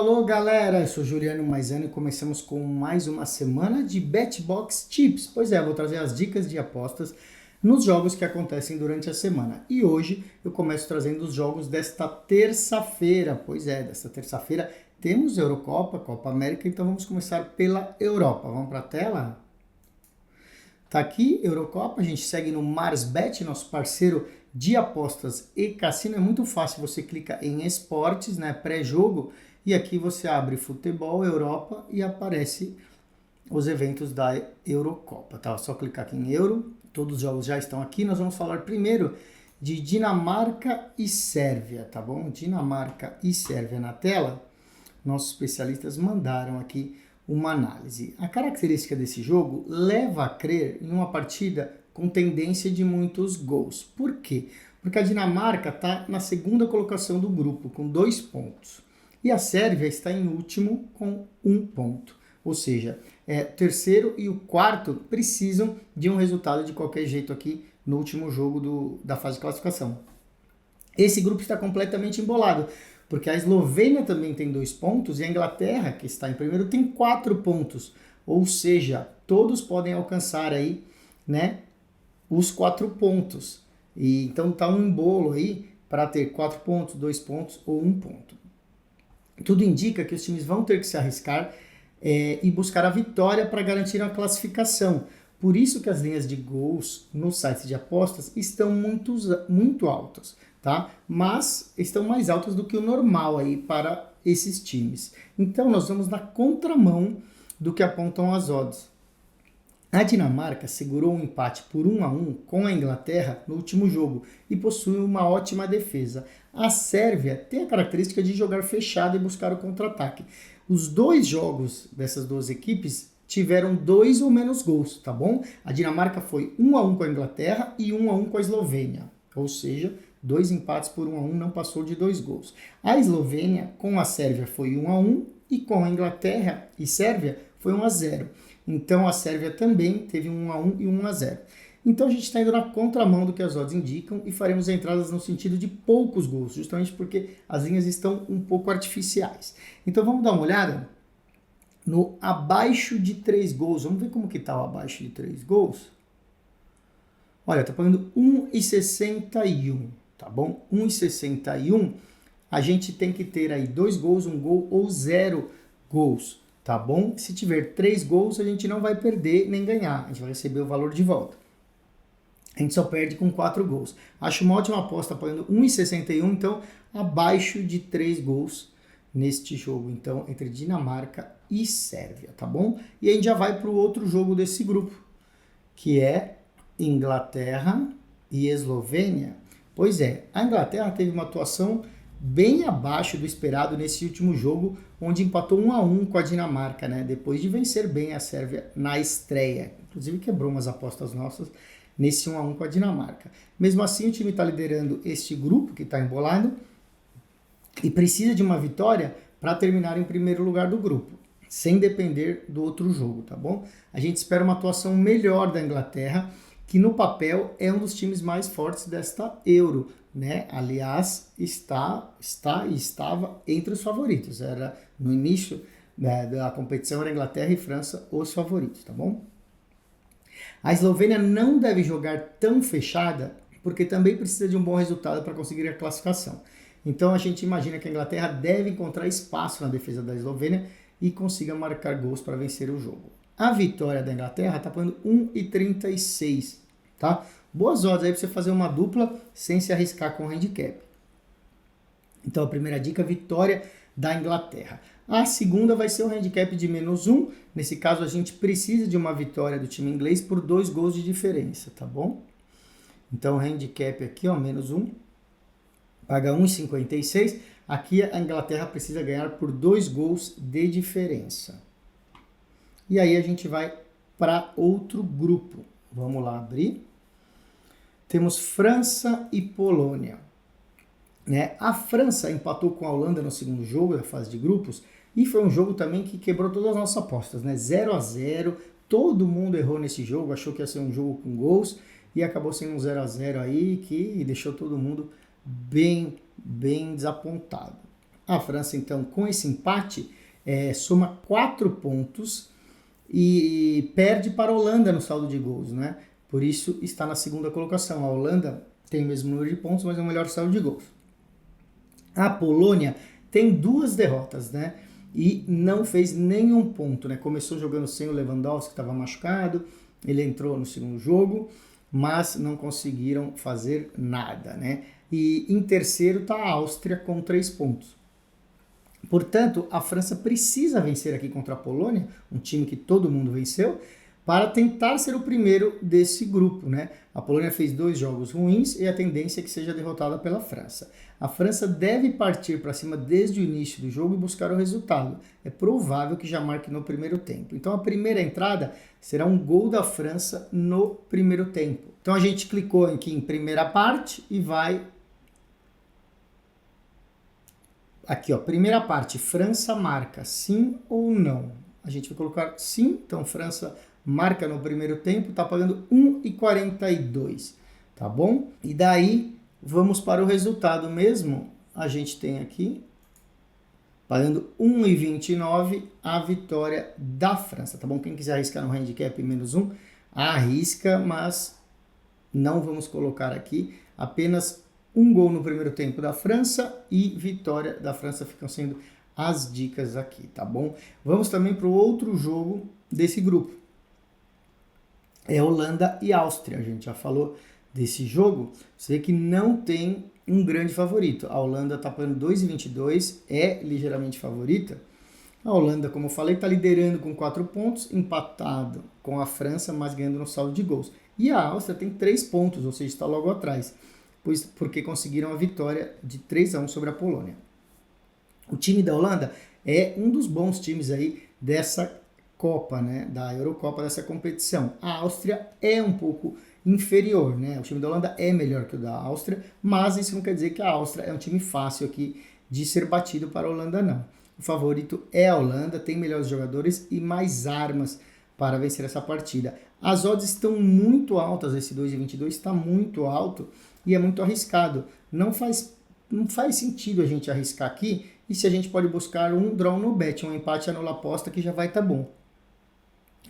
Alô, galera! Eu sou Juliano Maisano e começamos com mais uma semana de BetBox Tips. Pois é, eu vou trazer as dicas de apostas nos jogos que acontecem durante a semana. E hoje eu começo trazendo os jogos desta terça-feira. Pois é, desta terça-feira temos Eurocopa, Copa América, então vamos começar pela Europa. Vamos para a tela? Tá aqui, Eurocopa, a gente segue no Marsbet, nosso parceiro de apostas e cassino. É muito fácil, você clica em esportes, né, pré-jogo, e aqui você abre futebol, Europa e aparece os eventos da Eurocopa, tá? Só clicar aqui em Euro, todos os jogos já estão aqui. Nós vamos falar primeiro de Dinamarca e Sérvia, tá bom? Dinamarca e Sérvia na tela. Nossos especialistas mandaram aqui uma análise. A característica desse jogo leva a crer em uma partida com tendência de muitos gols. Por quê? Porque a Dinamarca está na segunda colocação do grupo, com 2 pontos. E a Sérvia está em último, com 1 ponto. Ou seja, o terceiro e o quarto precisam de um resultado de qualquer jeito aqui no último jogo da fase de classificação. Esse grupo está completamente embolado, porque a Eslovênia também tem 2 pontos e a Inglaterra, que está em primeiro, tem 4 pontos. Ou seja, todos podem alcançar aí, né, os 4 pontos. E então está um embolo aí para ter 4 pontos, 2 pontos ou 1 ponto. Tudo indica que os times vão ter que se arriscar e buscar a vitória para garantir a classificação. Por isso que as linhas de gols nos sites de apostas estão muito altas, tá? Mas estão mais altas do que o normal aí para esses times. Então nós vamos na contramão do que apontam as odds. A Dinamarca segurou um empate por 1-1 com a Inglaterra no último jogo e possui uma ótima defesa. A Sérvia tem a característica de jogar fechado e buscar o contra-ataque. Os 2 jogos dessas 2 equipes tiveram 2 ou menos gols, tá bom? A Dinamarca foi 1-1 com a Inglaterra e 1-1 com a Eslovênia, ou seja, 2 empates por 1-1, não passou de 2 gols. A Eslovênia com a Sérvia foi 1-1 e com a Inglaterra e Sérvia foi 1-0. Então a Sérvia também teve 1-1 e 1-0. Então a gente está indo na contramão do que as odds indicam e faremos entradas no sentido de poucos gols, justamente porque as linhas estão um pouco artificiais. Então vamos dar uma olhada no abaixo de 3 gols. Vamos ver como que está o abaixo de 3 gols. Olha, está pagando 1,61, tá bom? 1,61. A gente tem que ter aí 2 gols, 1 gol ou 0 gols. Tá bom? Se tiver 3 gols, a gente não vai perder nem ganhar. A gente vai receber o valor de volta. A gente só perde com 4 gols. Acho uma ótima aposta pagando 1,61, então abaixo de 3 gols neste jogo. Então, entre Dinamarca e Sérvia, tá bom? E a gente já vai para o outro jogo desse grupo, que é Inglaterra e Eslovênia. Pois é, a Inglaterra teve uma atuação bem abaixo do esperado nesse último jogo, onde empatou 1-1 com a Dinamarca, né? Depois de vencer bem a Sérvia na estreia. Inclusive quebrou umas apostas nossas nesse 1-1 com a Dinamarca. Mesmo assim, o time está liderando este grupo, que está embolado, e precisa de uma vitória para terminar em primeiro lugar do grupo, sem depender do outro jogo, tá bom? A gente espera uma atuação melhor da Inglaterra, que no papel é um dos times mais fortes desta Euro, né? Aliás, estava entre os favoritos. Era no início, né, da competição, era Inglaterra e França os favoritos, tá bom? A Eslovênia não deve jogar tão fechada, porque também precisa de um bom resultado para conseguir a classificação. Então a gente imagina que a Inglaterra deve encontrar espaço na defesa da Eslovênia e consiga marcar gols para vencer o jogo. A vitória da Inglaterra está pagando 1,36, tá? Boas odds aí para você fazer uma dupla sem se arriscar com o handicap. Então a primeira dica, vitória da Inglaterra. A segunda vai ser o handicap de -1. Nesse caso a gente precisa de uma vitória do time inglês por 2 gols de diferença, tá bom? Então o handicap aqui, ó, -1, paga 1,56. Aqui a Inglaterra precisa ganhar por 2 gols de diferença. E aí a gente vai para outro grupo. Vamos lá abrir. Temos França e Polônia. Né? A França empatou com a Holanda no segundo jogo da fase de grupos e foi um jogo também que quebrou todas as nossas apostas, né? 0-0, todo mundo errou nesse jogo, achou que ia ser um jogo com gols e acabou sendo um 0-0 aí que deixou todo mundo bem desapontado. A França, então, com esse empate, soma 4 pontos e perde para a Holanda no saldo de gols, né? Por isso está na segunda colocação. A Holanda tem o mesmo número de pontos, mas é o melhor saldo de gols. A Polônia tem 2 derrotas, né? E não fez nenhum ponto, né? Começou jogando sem o Lewandowski, que estava machucado, ele entrou no segundo jogo, mas não conseguiram fazer nada, né? E em terceiro está a Áustria com 3 pontos. Portanto, a França precisa vencer aqui contra a Polônia, um time que todo mundo venceu, para tentar ser o primeiro desse grupo, né? A Polônia fez 2 jogos ruins e a tendência é que seja derrotada pela França. A França deve partir para cima desde o início do jogo e buscar o resultado. É provável que já marque no primeiro tempo. Então a primeira entrada será um gol da França no primeiro tempo. Então a gente clicou aqui em primeira parte e vai... Aqui, ó, primeira parte, França marca, sim ou não? A gente vai colocar sim, então França marca no primeiro tempo, tá pagando 1,42, tá bom? E daí, vamos para o resultado mesmo, a gente tem aqui, pagando 1,29 a vitória da França, tá bom? Quem quiser arriscar no handicap menos 1, arrisca, mas não vamos colocar aqui, apenas um gol no primeiro tempo da França e vitória da França ficam sendo as dicas aqui, tá bom? Vamos também para o outro jogo desse grupo. É Holanda e Áustria, a gente já falou desse jogo. Você vê que não tem um grande favorito. A Holanda está pagando 2,22, é ligeiramente favorita. A Holanda, como eu falei, está liderando com 4 pontos, empatado com a França, mas ganhando no saldo de gols. E a Áustria tem 3 pontos, ou seja, está logo atrás, porque conseguiram a vitória de 3-1 sobre a Polônia. O time da Holanda é um dos bons times aí dessa Copa, né, da Eurocopa, dessa competição. A Áustria é um pouco inferior, né? O time da Holanda é melhor que o da Áustria, mas isso não quer dizer que a Áustria é um time fácil aqui de ser batido para a Holanda, não. O favorito é a Holanda, tem melhores jogadores e mais armas para vencer essa partida. As odds estão muito altas, esse 2,22 está muito alto e é muito arriscado. Não faz sentido a gente arriscar aqui, e se a gente pode buscar um draw no bet, um empate anula aposta que já vai estar bom.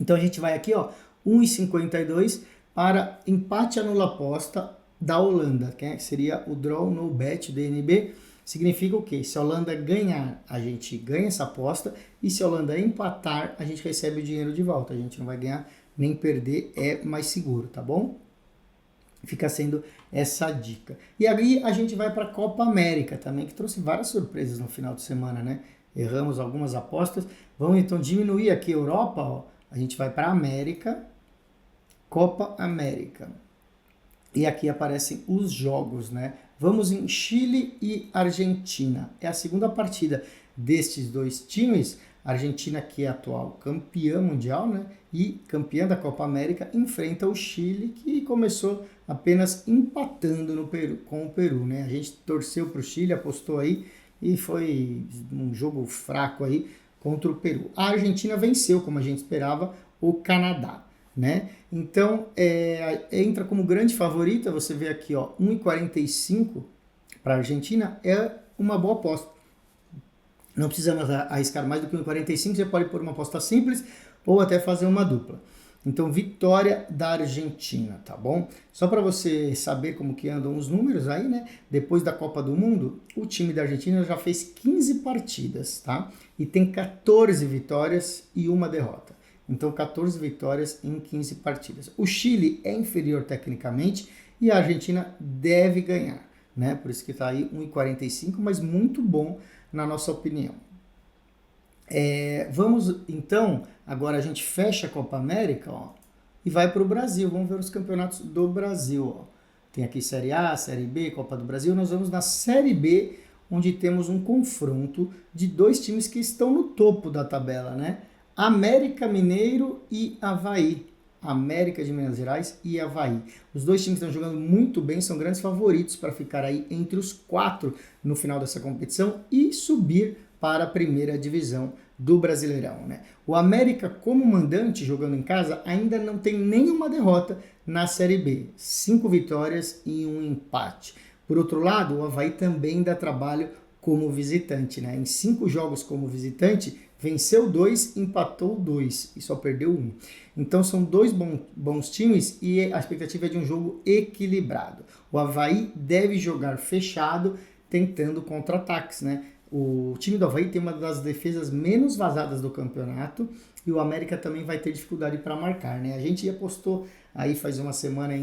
Então a gente vai aqui, ó, 1,52 para empate anula aposta da Holanda, que seria o draw no bet DNB. Significa o quê? Se a Holanda ganhar, a gente ganha essa aposta, e se a Holanda empatar, a gente recebe o dinheiro de volta. A gente não vai ganhar nem perder, é mais seguro, tá bom? Fica sendo essa dica. E aí a gente vai para a Copa América também, que trouxe várias surpresas no final de semana, né? Erramos algumas apostas. Vamos então diminuir aqui a Europa, ó. A gente vai para a América, Copa América. E aqui aparecem os jogos, né? Vamos em Chile e Argentina. É a segunda partida destes dois times. A Argentina, que é a atual campeã mundial, né? E campeã da Copa América, enfrenta o Chile, que começou apenas empatando no Peru, com o Peru, né? A gente torceu para o Chile, apostou aí, e foi um jogo fraco aí contra o Peru. A Argentina venceu, como a gente esperava, o Canadá, né? Então, entra como grande favorita, você vê aqui, ó, 1,45 para a Argentina é uma boa aposta. Não precisamos arriscar mais do que 1,45, você pode pôr uma aposta simples ou até fazer uma dupla. Então, vitória da Argentina, tá bom? Só para você saber como que andam os números aí, né? Depois da Copa do Mundo, o time da Argentina já fez 15 partidas, tá? E tem 14 vitórias e uma derrota. Então, 14 vitórias em 15 partidas. O Chile é inferior tecnicamente e a Argentina deve ganhar, né? Por isso que está aí 1,45, mas muito bom na nossa opinião. Vamos, então, agora a gente fecha a Copa América, ó, e vai para o Brasil. Vamos ver os campeonatos do Brasil, ó. Tem aqui Série A, Série B, Copa do Brasil. Nós vamos na Série B, onde temos um confronto de dois times que estão no topo da tabela, né? América Mineiro e Avaí. América de Minas Gerais e Avaí. Os dois times estão jogando muito bem, são grandes favoritos para ficar aí entre os 4 no final dessa competição e subir para a primeira divisão do Brasileirão, né? O América, como mandante, jogando em casa, ainda não tem nenhuma derrota na Série B. 5 vitórias e um empate. Por outro lado, o Avaí também dá trabalho como visitante, né? Em 5 jogos como visitante, venceu 2, empatou 2 e só perdeu 1. Então são dois bons times e a expectativa é de um jogo equilibrado. O Avaí deve jogar fechado, tentando contra-ataques, né? O time do Avaí tem uma das defesas menos vazadas do campeonato e o América também vai ter dificuldade para marcar, né? A gente apostou aí faz uma semana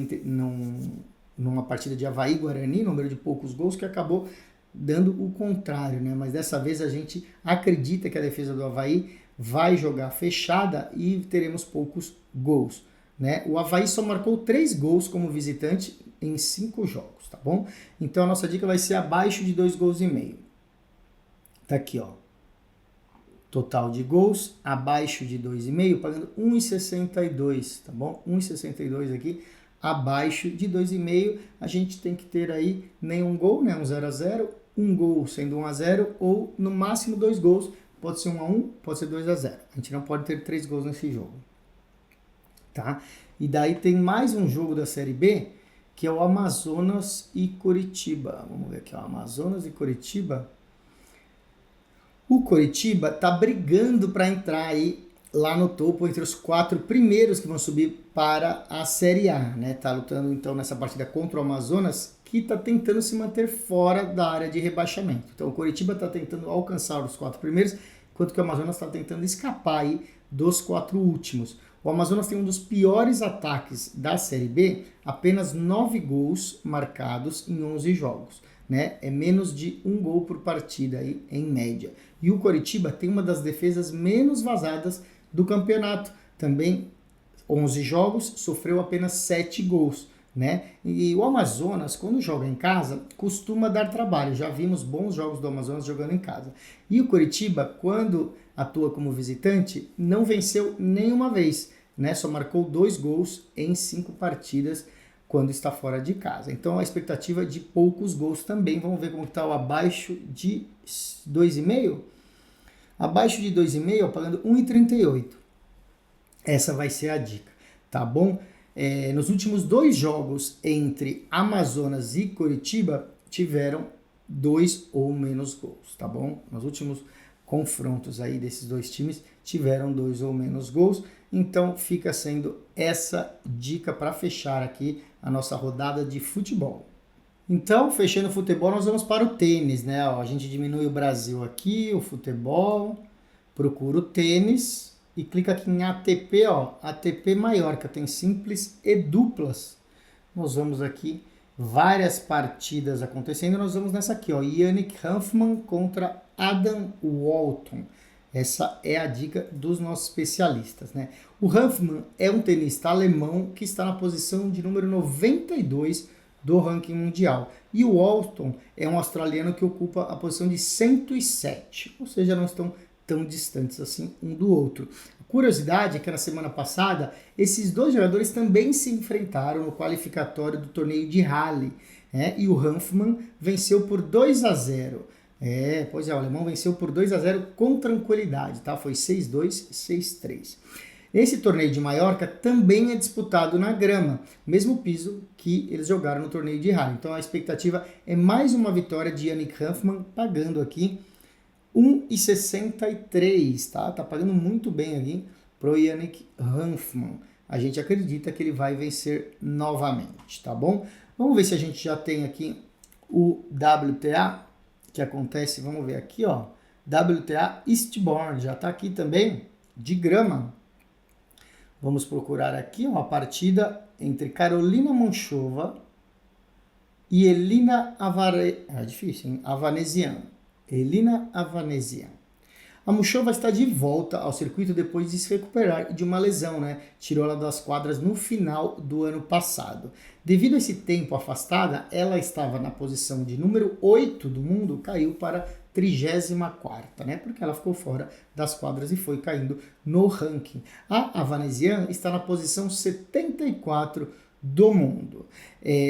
numa partida de Avaí Guarani, número de poucos gols, que acabou dando o contrário, né? Mas dessa vez a gente acredita que a defesa do Avaí vai jogar fechada e teremos poucos gols, né? O Avaí só marcou 3 gols como visitante em 5 jogos, tá bom? Então a nossa dica vai ser abaixo de 2 gols e meio. Tá aqui, ó. Total de gols abaixo de 2,5, pagando 1,62, tá bom? 1,62 aqui, abaixo de 2,5, a gente tem que ter aí nenhum gol, né? Um 0-0, um gol sendo 1-0 ou no máximo 2 gols, pode ser 1-1, pode ser 2-0. A gente não pode ter 3 gols nesse jogo, tá? E daí tem mais um jogo da Série B, que é o Amazonas e Coritiba. Vamos ver aqui, ó, Amazonas e Coritiba. O Coritiba tá brigando para entrar aí lá no topo entre os 4 primeiros que vão subir para a Série A, né? Tá lutando então nessa partida contra o Amazonas, que tá tentando se manter fora da área de rebaixamento. Então o Coritiba tá tentando alcançar os 4 primeiros, enquanto que o Amazonas está tentando escapar aí dos 4 últimos. O Amazonas tem um dos piores ataques da Série B, apenas 9 gols marcados em 11 jogos, né? É menos de 1 gol por partida aí, em média. E o Coritiba tem uma das defesas menos vazadas do campeonato. Também 11 jogos, sofreu apenas 7 gols, né? E o Amazonas, quando joga em casa, costuma dar trabalho. Já vimos bons jogos do Amazonas jogando em casa. E o Coritiba, quando atua como visitante, não venceu nenhuma vez, né? Só marcou 2 gols em 5 partidas quando está fora de casa. Então a expectativa é de poucos gols também. Vamos ver como está o abaixo de 2,5? Abaixo de 2,5, pagando 1,38. Essa vai ser a dica, tá bom? Nos últimos 2 jogos entre Amazonas e Coritiba, tiveram 2 ou menos gols, tá bom? Nos últimos confrontos aí desses 2 times, tiveram 2 ou menos gols. Então fica sendo essa dica para fechar aqui a nossa rodada de futebol. Então, fechando o futebol, nós vamos para o tênis, né? Ó, a gente diminui o Brasil aqui, o futebol, procura o tênis e clica aqui em ATP, ó, ATP Maiorca, tem simples e duplas. Nós vamos aqui, várias partidas acontecendo, nós vamos nessa aqui, ó, Yannick Hanfmann contra Adam Walton. Essa é a dica dos nossos especialistas, né? O Hanfmann é um tenista alemão que está na posição de número 92 do ranking mundial. E o Walton é um australiano que ocupa a posição de 107, ou seja, não estão tão distantes assim um do outro. A curiosidade é que na semana passada, esses 2 jogadores também se enfrentaram no qualificatório do torneio de Halle, né? E o Hanfmann venceu por 2-0. Pois é, o alemão venceu por 2-0 com tranquilidade, tá? Foi 6-2, 6-3. Esse torneio de Maiorca também é disputado na grama, mesmo piso que eles jogaram no torneio de Halle. Então a expectativa é mais uma vitória de Yannick Hanfmann, pagando aqui 1,63, tá? Tá pagando muito bem aqui pro Yannick Hanfmann. A gente acredita que ele vai vencer novamente, tá bom? Vamos ver se a gente já tem aqui o WTA, que acontece, vamos ver aqui, ó, WTA Eastbourne, já tá aqui também, de grama. Vamos procurar aqui uma partida entre Carolina Monchova e Elina Avanesian. Elina Avanesian. A Monchova está de volta ao circuito depois de se recuperar de uma lesão, né? Tirou ela das quadras no final do ano passado. Devido a esse tempo afastada, ela estava na posição de número 8 do mundo, caiu para 34ª, né? Porque ela ficou fora das quadras e foi caindo no ranking. A Avanesian está na posição 74 do mundo.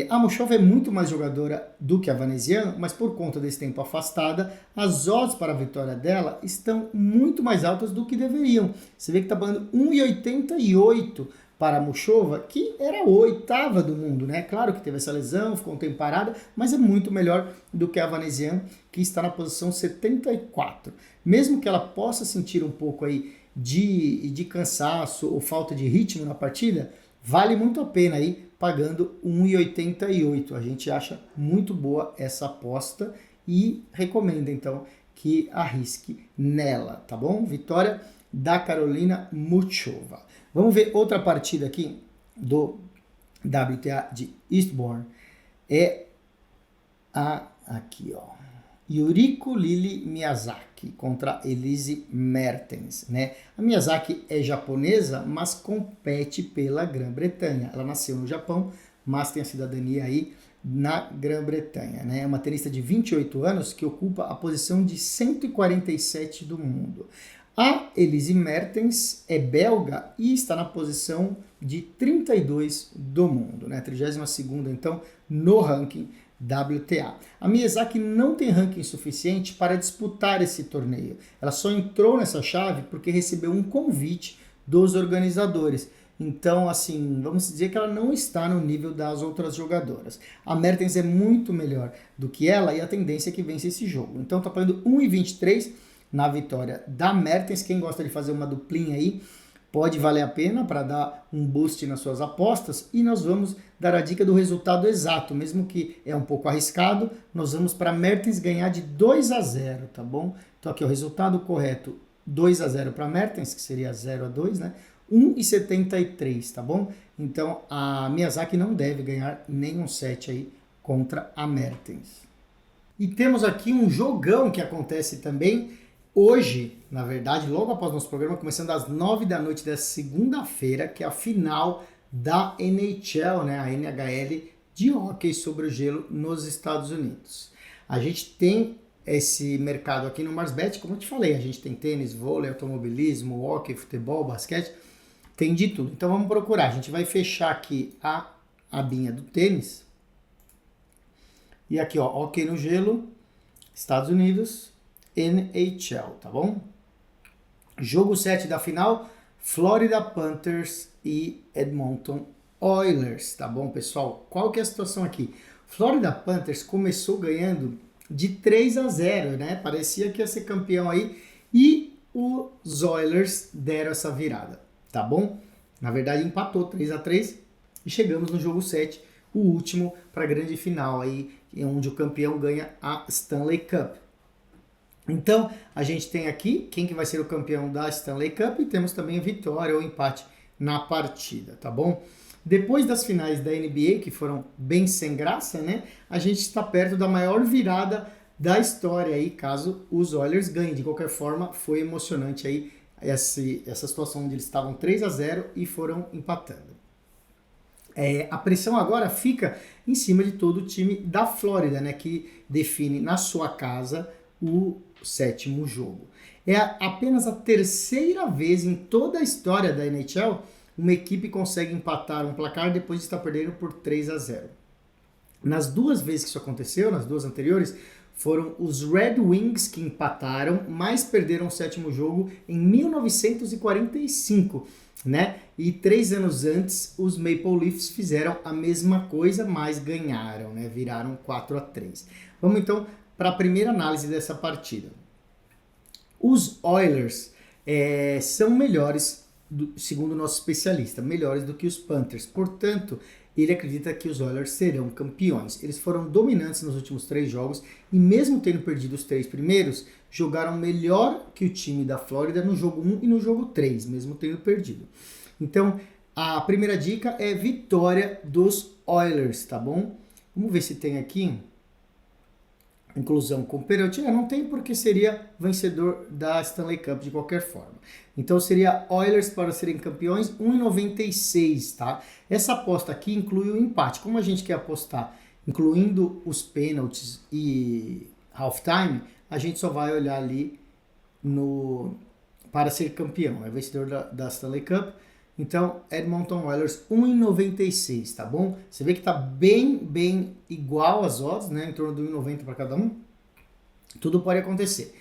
A Monchova é muito mais jogadora do que a Avanesian, mas por conta desse tempo afastada, as odds para a vitória dela estão muito mais altas do que deveriam. Você vê que está pagando 1,88 para a Muchova, que era a oitava do mundo, né? Claro que teve essa lesão, ficou um tempo parada, mas é muito melhor do que a Vanessian, que está na posição 74. Mesmo que ela possa sentir um pouco aí de cansaço ou falta de ritmo na partida, vale muito a pena aí pagando 1,88. A gente acha muito boa essa aposta e recomenda então que arrisque nela, tá bom? Vitória da Karolina Muchova. Vamos ver outra partida aqui do WTA de Eastbourne. É aqui, ó. Yuriko Lili Miyazaki contra Elise Mertens, né? A Miyazaki é japonesa, mas compete pela Grã-Bretanha. Ela nasceu no Japão, mas tem a cidadania aí na Grã-Bretanha, né? É uma tenista de 28 anos que ocupa a posição de 147 do mundo. A Elise Mertens é belga e está na posição de 32 do mundo, né? 32ª, então, no ranking WTA. A Miyazaki não tem ranking suficiente para disputar esse torneio. Ela só entrou nessa chave porque recebeu um convite dos organizadores. Então, assim, vamos dizer que ela não está no nível das outras jogadoras. A Mertens é muito melhor do que ela e a tendência é que vence esse jogo. Então, tá pagando 1,23 na vitória da Mertens. Quem gosta de fazer uma duplinha aí, pode valer a pena para dar um boost nas suas apostas. E nós vamos dar a dica do resultado exato, mesmo que é um pouco arriscado. Nós vamos para Mertens ganhar de 2-0, tá bom? Então aqui o resultado correto, 2-0 para Mertens, que seria 0-2, né? 1,73, tá bom? Então a Miyazaki não deve ganhar nenhum set aí contra a Mertens. E temos aqui um jogão que acontece também hoje, na verdade, logo após nosso programa, começando às 9 da noite dessa segunda-feira, que é a final da NHL, né, a NHL de hóquei sobre o gelo nos Estados Unidos. A gente tem esse mercado aqui no Marsbet, como eu te falei, a gente tem tênis, vôlei, automobilismo, hóquei, futebol, basquete, tem de tudo. Então vamos procurar, a gente vai fechar aqui a abinha do tênis, e aqui ó, hóquei no gelo, Estados Unidos, NHL, tá bom? Jogo 7 da final, Florida Panthers e Edmonton Oilers, tá bom, pessoal? Qual que é a situação aqui? Florida Panthers começou ganhando de 3-0, né? Parecia que ia ser campeão aí e os Oilers deram essa virada, tá bom? Na verdade empatou 3-3 e chegamos no jogo 7, o último para a grande final aí, onde o campeão ganha a Stanley Cup. Então, a gente tem aqui quem que vai ser o campeão da Stanley Cup e temos também a vitória ou empate na partida, tá bom? Depois das finais da NBA, que foram bem sem graça, né? A gente está perto da maior virada da história aí, caso os Oilers ganhem. De qualquer forma, foi emocionante aí essa situação onde eles estavam 3-0 e foram empatando. A pressão agora fica em cima de todo o time da Flórida, né? Que define na sua casa o 7º jogo. É apenas a terceira vez em toda a história da NHL uma equipe consegue empatar um placar depois de estar perdendo por 3-0. Nas duas vezes que isso aconteceu, nas duas anteriores, foram os Red Wings que empataram, mas perderam o 7º jogo em 1945, né? E 3 anos antes, os Maple Leafs fizeram a mesma coisa, mas ganharam, né? Viraram 4-3. Vamos então para a primeira análise dessa partida. Os Oilers são melhores, segundo o nosso especialista, melhores do que os Panthers. Portanto, ele acredita que os Oilers serão campeões. Eles foram dominantes nos últimos 3 jogos e mesmo tendo perdido os 3 primeiros, jogaram melhor que o time da Flórida no jogo 1 e no jogo 3, mesmo tendo perdido. Então, a primeira dica é vitória dos Oilers, tá bom? Vamos ver se tem aqui inclusão com pênalti. Não tem, porque seria vencedor da Stanley Cup de qualquer forma. Então seria Oilers para serem campeões, 1,96, tá? Essa aposta aqui inclui o empate. Como a gente quer apostar incluindo os pênaltis e halftime, a gente só vai olhar ali para ser campeão, é vencedor da Stanley Cup. Então, Edmonton Oilers 1,96, tá bom? Você vê que tá bem igual as odds, né? Em torno de 1,90 para cada um. Tudo pode acontecer.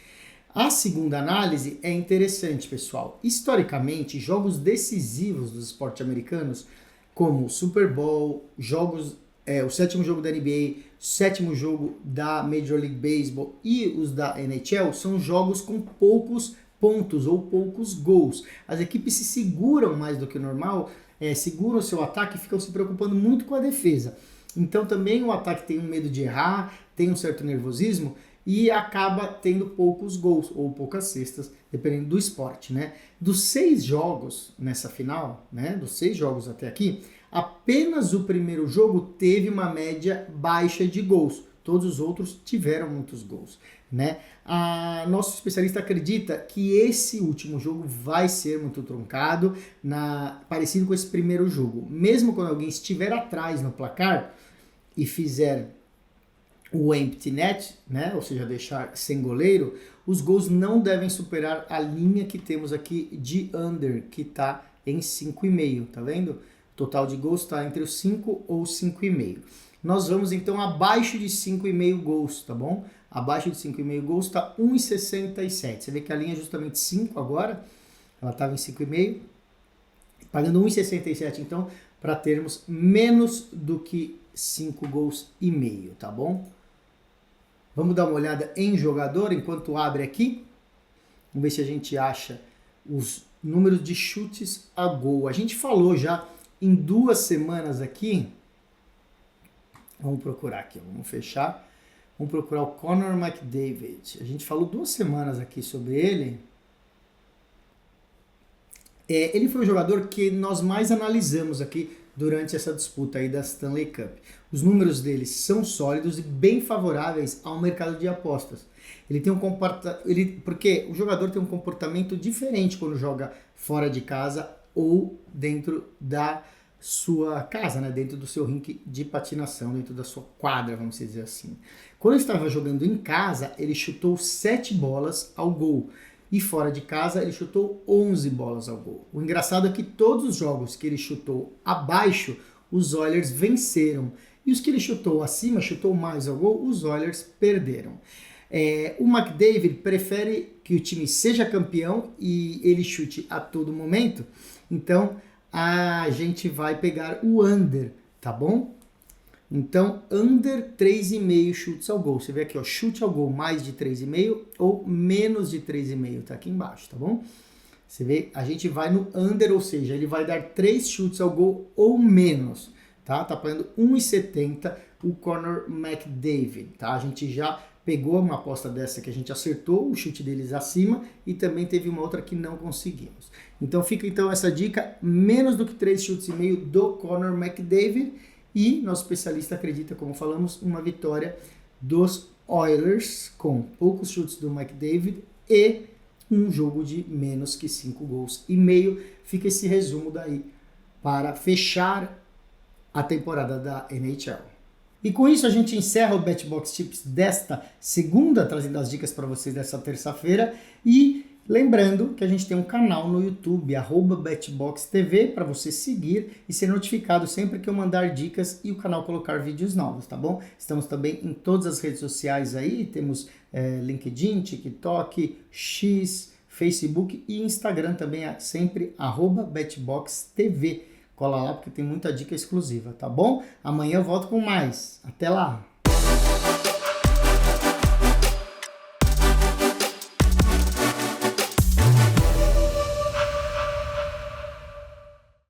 A segunda análise é interessante, pessoal. Historicamente, jogos decisivos dos esportes americanos, como o Super Bowl, o sétimo jogo da NBA, o sétimo jogo da Major League Baseball e os da NHL, são jogos com poucos pontos ou poucos gols. As equipes se seguram mais do que o normal, seguram o seu ataque e ficam se preocupando muito com a defesa. Então também o ataque tem um medo de errar, tem um certo nervosismo e acaba tendo poucos gols ou poucas cestas, dependendo do esporte, né? Dos 6 jogos nessa final, né? Dos 6 jogos até aqui, apenas o primeiro jogo teve uma média baixa de gols. Todos os outros tiveram muitos gols, né? Nosso especialista acredita que esse último jogo vai ser muito truncado, parecido com esse primeiro jogo. Mesmo quando alguém estiver atrás no placar e fizer o empty net, né? Ou seja, deixar sem goleiro, os gols não devem superar a linha que temos aqui de under, que está em 5,5, tá vendo? O total de gols está entre os 5 ou 5,5. Nós vamos então abaixo de 5,5 gols, tá bom? Abaixo de 5,5 gols está 1,67. Você vê que a linha é justamente 5 agora, ela estava em 5,5, pagando 1,67 então, para termos menos do que 5 gols e meio, tá bom? Vamos dar uma olhada em jogador enquanto abre aqui. Vamos ver se a gente acha os números de chutes a gol. A gente falou já em 2 semanas aqui. Vamos procurar aqui, vamos fechar. Vamos procurar o Connor McDavid. A gente falou 2 semanas aqui sobre ele. Ele foi o jogador que nós mais analisamos aqui durante essa disputa aí da Stanley Cup. Os números dele são sólidos e bem favoráveis ao mercado de apostas. Ele tem porque o jogador tem um comportamento diferente quando joga fora de casa ou dentro da sua casa, né? Dentro do seu rink de patinação, dentro da sua quadra, vamos dizer assim. Quando ele estava jogando em casa, ele chutou 7 bolas ao gol. E fora de casa, ele chutou 11 bolas ao gol. O engraçado é que todos os jogos que ele chutou abaixo, os Oilers venceram. E os que ele chutou acima, chutou mais ao gol, os Oilers perderam. O McDavid prefere que o time seja campeão e ele chute a todo momento. Então, a gente vai pegar o under, tá bom? Então, under 3,5 chutes ao gol. Você vê aqui, ó, chute ao gol mais de 3,5 ou menos de 3,5, tá aqui embaixo, tá bom? Você vê, a gente vai no under, ou seja, ele vai dar 3 chutes ao gol ou menos, tá? Tá pagando 1,70 o Connor McDavid, tá? A gente já pegou uma aposta dessa que a gente acertou o chute deles acima e também teve uma outra que não conseguimos. Então fica então essa dica, menos do que 3 chutes e meio do Connor McDavid. E nosso especialista acredita, como falamos, uma vitória dos Oilers com poucos chutes do McDavid e um jogo de menos que 5 gols e meio. Fica esse resumo daí para fechar a temporada da NHL. E com isso a gente encerra o BetBox Tips desta segunda, trazendo as dicas para vocês dessa terça-feira. E lembrando que a gente tem um canal no YouTube, @BetBoxTV, para você seguir e ser notificado sempre que eu mandar dicas e o canal colocar vídeos novos, tá bom? Estamos também em todas as redes sociais aí, temos LinkedIn, TikTok, X, Facebook e Instagram também, sempre @BetBoxTV. Cola lá porque tem muita dica exclusiva, tá bom? Amanhã eu volto com mais. Até lá!